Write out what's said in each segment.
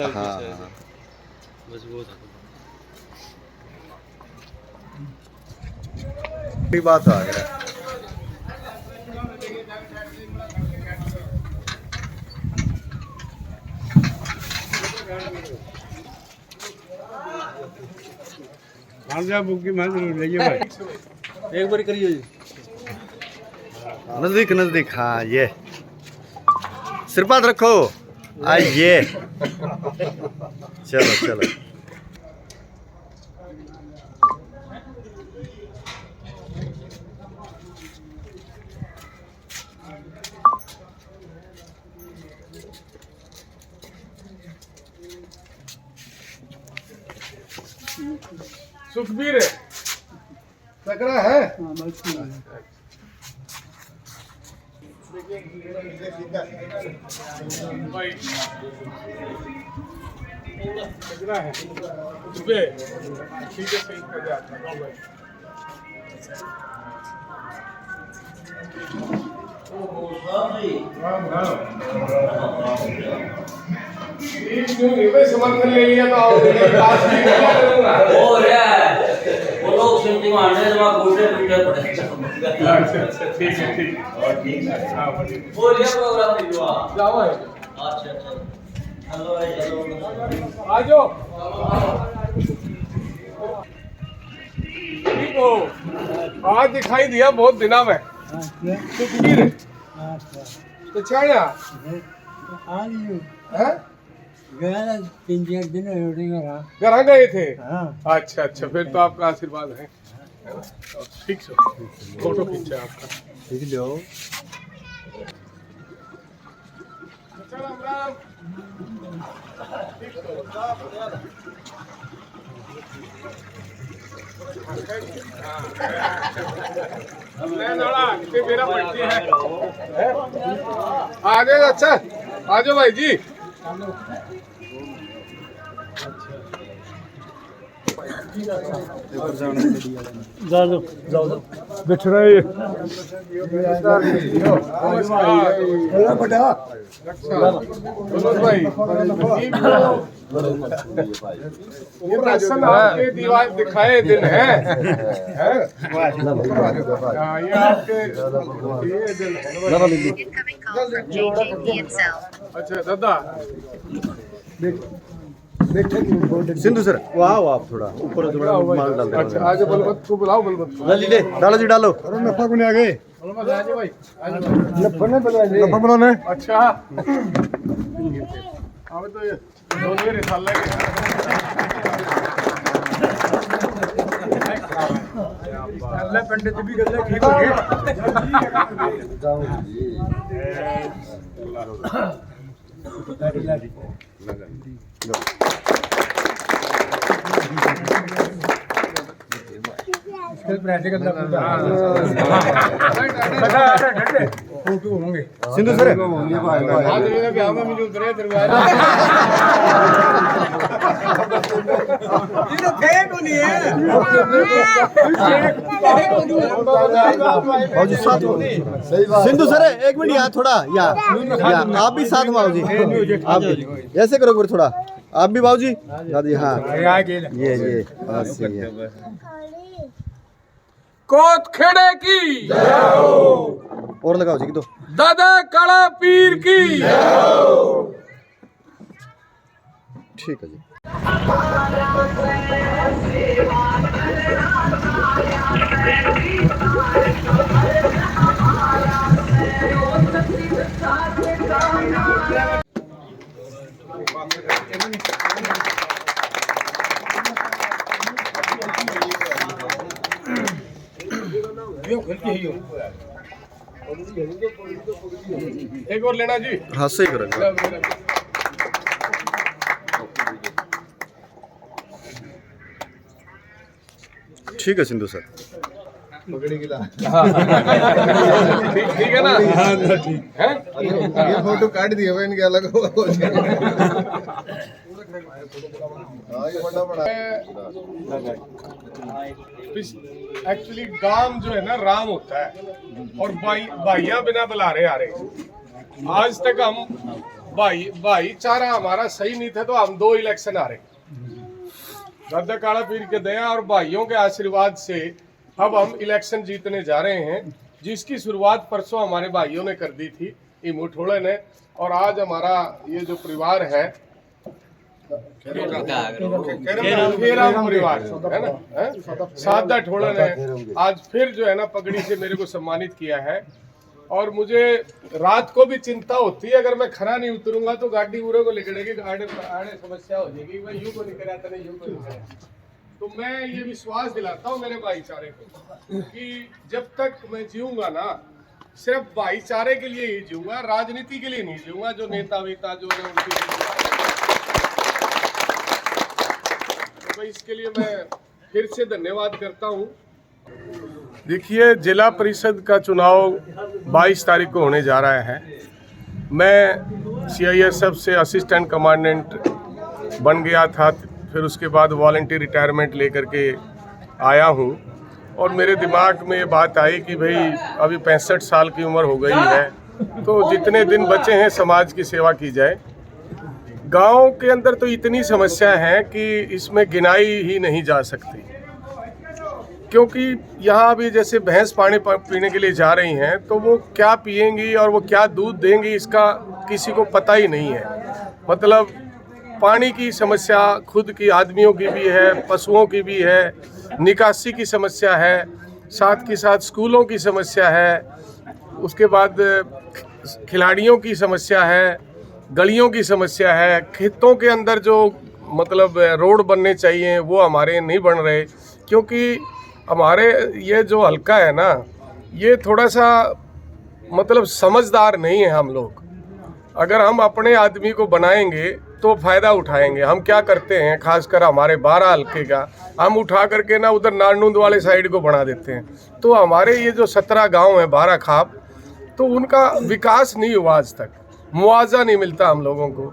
हाँ बस वो था। बात आ गया। एक बार करिए जी। नजदीक नजदीक, हाँ ये सिरपात रखो। आइए चलो चलो। सुखबीर है, सकरा है। भाई सकरा है सुबह, ठीक है सही कर जाता हूँ भाई। समर्थन ले लिया तो आओ पास भी करूंगा। हो रहा है वो लोग सिंधी मारने जमा गोटे पीटे पड़े। अच्छा ठीक है ठीक और ठीक है। हाँ वो लिया प्रोग्राम दिलवा जाओ है। अच्छा हेलो भाई हेलो आ जाओ ठीक हो। आज दिखाई दिया बहुत दिनों में। सुखबीर तो छाया हैं घर आ गए थे। अच्छा अच्छा फिर तो आपका आशीर्वाद है। ठीक है फोटो खींचा आपका। ठीक लो। राम राम। मेरा पट्टी है। आ जाओ अच्छा आ जाओ भाई जी। जाओ बैठ रहे भाई। ये दर्शन आपके दीवार दिखाए दिन है। ये आपके ये दिन है। अच्छा दादा सिंधु सर वो आओ आप थोड़ा ऊपर से बड़ा माल डाल दे। अच्छा आज बलवंत को बुलाओ। बलवंत को ले डालो जी डालो। अरे नफा को नहीं आ गए। भाई नफा बनाने। अच्छा अब तो ये दोनों रिसाला के अल्लाह पंडित भी गल्ला ठीक हो गए। सिंधु सर सिंधु सर एक मिनट यहाँ थोड़ा यहाँ आप भी साथ में जी। आप भी ऐसे करो थोड़ा आप भी बाबूजी दादी। हाँ ये सही है। कोत खेड़े की और लगाओ जी तो दादा काला पीर की। ठीक है जी। एक और लेना जी। हाँ सही करेंगे। ठीक है सिंधु सर। ठीक है ना। ठीक है ये फोटो काट दिए भाई इनके अलग हो। एक्चुअली गांव जो है ना राम होता है और भाइयां बिना बुलारे आ रहे। आज तक हम भाईचारा हमारा सही नहीं था तो हम 2 इलेक्शन हारे। दादा काला पीर के दया और भाइयों के आशीर्वाद से अब हम इलेक्शन जीतने जा रहे हैं, जिसकी शुरुआत परसों हमारे भाइयों ने कर दी थी, मुठोड़े ने। और आज हमारा ये जो परिवार है खेराम परिवार है ना, सादा ठोड़न है, आज फिर जो है ना पगड़ी से मेरे को सम्मानित किया है। और मुझे रात को भी चिंता होती है, अगर मैं खरा नहीं उतरूंगा तो गाड़ी उरे को लिखड़ेगी, गाड़ी समस्या हो जाएगी, भाई यूं को नहीं करा था, नहीं यूं को नहीं करा। तो मैं ये विश्वास दिलाता हूँ मेरे भाईचारे को कि जब तक मैं जीऊंगा ना, सिर्फ भाईचारे के लिए ही जीऊंगा, राजनीति के लिए नहीं जीऊंगा। जो नेता वेता जो है उनकी, तो भाई इसके लिए मैं फिर से धन्यवाद करता हूँ। देखिए, जिला परिषद का चुनाव 22 तारीख को होने जा रहा है। मैं CISF से असिस्टेंट कमांडेंट बन गया था, फिर उसके बाद वॉलंटियर रिटायरमेंट लेकर के आया हूँ। और मेरे दिमाग में ये बात आई कि भाई अभी 65 साल की उम्र हो गई है, तो जितने दिन बचे हैं समाज की सेवा की जाए। गांव के अंदर तो इतनी समस्या है कि इसमें गिनाई ही नहीं जा सकती, क्योंकि यहाँ अभी जैसे भैंस पानी पीने के लिए जा रही हैं तो वो क्या पिएंगी और वो क्या दूध देंगी इसका किसी को पता ही नहीं है। मतलब पानी की समस्या खुद की आदमियों की भी है, पशुओं की भी है, निकासी की समस्या है, साथ के साथ स्कूलों की समस्या है, उसके बाद खिलाड़ियों की समस्या है, गलियों की समस्या है, खेतों के अंदर जो मतलब रोड बनने चाहिए वो हमारे नहीं बन रहे, क्योंकि हमारे ये जो हल्का है ना, ये थोड़ा सा मतलब समझदार नहीं है हम लोग। अगर हम अपने आदमी को बनाएंगे तो फ़ायदा उठाएंगे। हम क्या करते हैं, खासकर हमारे 12 हल्के का हम उठा करके ना उधर नारनूंद वाले साइड को बना देते हैं। तो हमारे ये जो 17 गांव हैं 12 खाप, तो उनका विकास नहीं हुआ आज तक, मुआवजा नहीं मिलता हम लोगों को।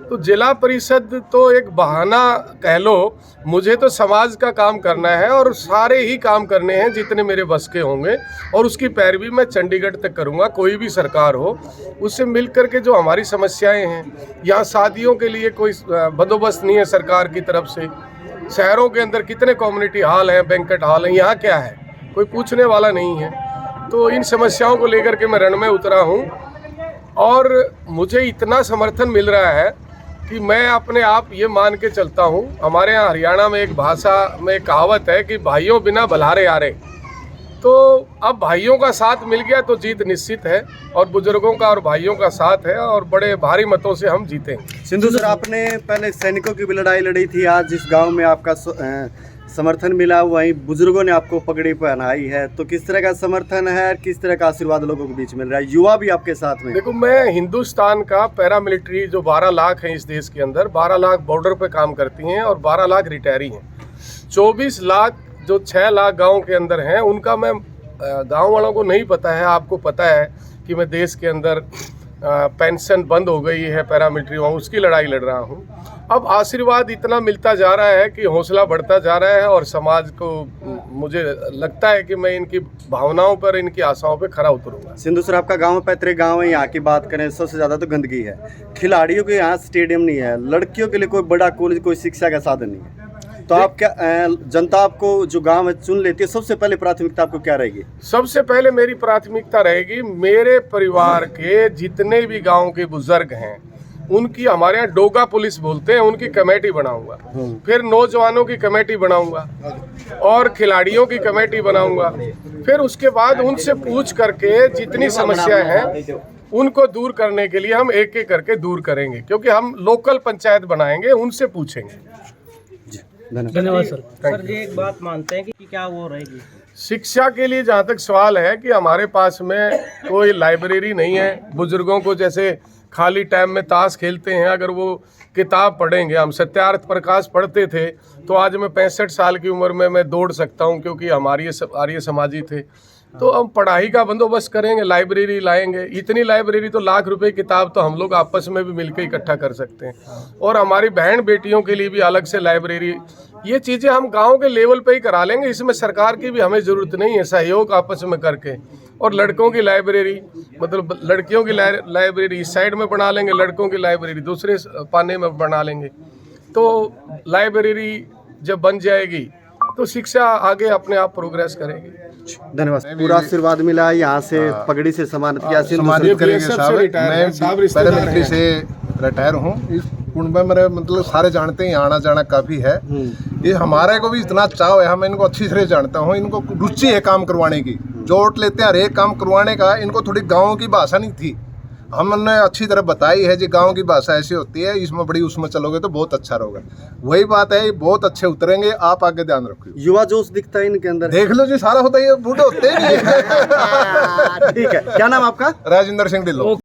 तो जिला परिषद तो एक बहाना कह लो, मुझे तो समाज का काम करना है और सारे ही काम करने हैं जितने मेरे बस के होंगे, और उसकी पैरवी मैं चंडीगढ़ तक करूंगा। कोई भी सरकार हो उससे मिल करके जो हमारी समस्याएं हैं, यहाँ शादियों के लिए कोई बंदोबस्त नहीं है सरकार की तरफ से, शहरों के अंदर कितने कम्युनिटी हॉल हैं, बैंक्वेट हॉल हैं, यहाँ क्या है, कोई पूछने वाला नहीं है। तो इन समस्याओं को लेकर के मैं रण में उतरा हूँ और मुझे इतना समर्थन मिल रहा है कि मैं अपने आप ये मान के चलता हूँ। हमारे यहाँ हरियाणा में एक भाषा में कहावत है कि भाइयों बिना बल्हारे आरे। तो अब भाइयों का साथ मिल गया तो जीत निश्चित है, और बुजुर्गों का और भाइयों का साथ है, और बड़े भारी मतों से हम जीतेंगे। सिंधु सर, आपने पहले सैनिकों की भी लड़ाई लड़ी थी, आज जिस गांव में आपका समर्थन मिला वहीं बुजुर्गों ने आपको पगड़ी पहनाई है, तो किस तरह का समर्थन है, किस तरह का आशीर्वाद लोगों के बीच मिल रहा है, युवा भी आपके साथ में? देखो, मैं हिंदुस्तान का पैरामिलिट्री जो 12 लाख हैं इस देश के अंदर, 12 लाख बॉर्डर पे काम करती हैं और 12 लाख रिटायरी हैं। 24 लाख जो 6 लाख गाँव के अंदर हैं, उनका मैं गाँव वालों को नहीं पता है, आपको पता है कि मैं देश के अंदर पेंशन बंद हो गई है पैरामिलिट्री, वहाँ उसकी लड़ाई लड़ रहा हूँ। अब आशीर्वाद इतना मिलता जा रहा है कि हौसला बढ़ता जा रहा है, और समाज को मुझे लगता है कि मैं इनकी भावनाओं पर, इनकी आशाओं पर खरा उतरूंगा। सिंधु सर, आपका गांव पैतृक गांव है, यहाँ की बात करें सबसे ज़्यादा तो गंदगी है, खिलाड़ियों के यहाँ स्टेडियम नहीं है, लड़कियों के लिए कोई बड़ा कॉलेज, कोई शिक्षा का साधन नहीं है, तो आप क्या जनता आपको जो गांव में चुन लेती है, सबसे पहले प्राथमिकता आपको क्या रहेगी? सबसे पहले मेरी प्राथमिकता रहेगी मेरे परिवार के जितने भी गांव के बुजुर्ग हैं उनकी, हमारे यहाँ डोगा पुलिस बोलते हैं, उनकी कमेटी बनाऊंगा, फिर नौजवानों की कमेटी बनाऊंगा और खिलाड़ियों की कमेटी बनाऊंगा। फिर उसके बाद उनसे पूछ करके जितनी समस्याएं हैं उनको दूर करने के लिए हम एक एक करके दूर करेंगे, क्योंकि हम लोकल पंचायत बनाएंगे, उनसे पूछेंगे। धन्यवाद सर। सर जी, एक बात मानते हैं कि क्या वो रहेगी शिक्षा के लिए? जहाँ तक सवाल है कि हमारे पास में कोई लाइब्रेरी नहीं है। बुजुर्गों को जैसे खाली टाइम में ताश खेलते हैं, अगर वो किताब पढ़ेंगे, हम सत्यार्थ प्रकाश पढ़ते थे तो आज मैं 65 साल की उम्र में मैं दौड़ सकता हूँ, क्योंकि हमारी आर्य समाजी थे। तो हम पढ़ाई का बंदोबस्त करेंगे, लाइब्रेरी लाएंगे। इतनी लाइब्रेरी तो लाख रुपए किताब तो हम लोग आपस में भी मिलकर इकट्ठा कर सकते हैं, और हमारी बहन बेटियों के लिए भी अलग से लाइब्रेरी ये चीज़ें हम गांव के लेवल पे ही करा लेंगे, इसमें सरकार की भी हमें ज़रूरत नहीं है, सहयोग आपस में करके। और लड़कों की लाइब्रेरी, मतलब लड़कियों की लाइब्रेरी इस साइड में बना लेंगे, लड़कों की लाइब्रेरी दूसरे पाने में बना लेंगे। तो लाइब्रेरी जब बन जाएगी तो शिक्षा आगे अपने आप प्रोग्रेस करेगी। धन्यवाद। पूरा आशीर्वाद मिला यहाँ से, पगड़ी से सम्मानित किया। सम्मानित करेंगे साहब। मैं पैरामिलिट्री से रिटायर हूँ। इस कुंड में मेरे मतलब सारे जानते हैं, आना जाना काफ़ी है। ये हमारे को भी इतना चाव है, हम इनको अच्छी तरह जानता हूँ। इनको रुचि है काम करवाने की, जोट लेते हैं हर एक काम करवाने का। इनको थोड़ी गाँव की भाषा नहीं थी, हमने अच्छी तरह बताई है जी गांव की भाषा ऐसी होती है, इसमें बड़ी उसमें चलोगे तो बहुत अच्छा रहोगे। वही बात है, ये बहुत अच्छे उतरेंगे, आप आगे ध्यान रखो। युवा जोश दिखता है इनके अंदर। देख लो जी, सारा होता है, ये बूढ़े होते हैं। ठीक है, क्या नाम आपका? राजेंद्र सिंह ढिल्लों।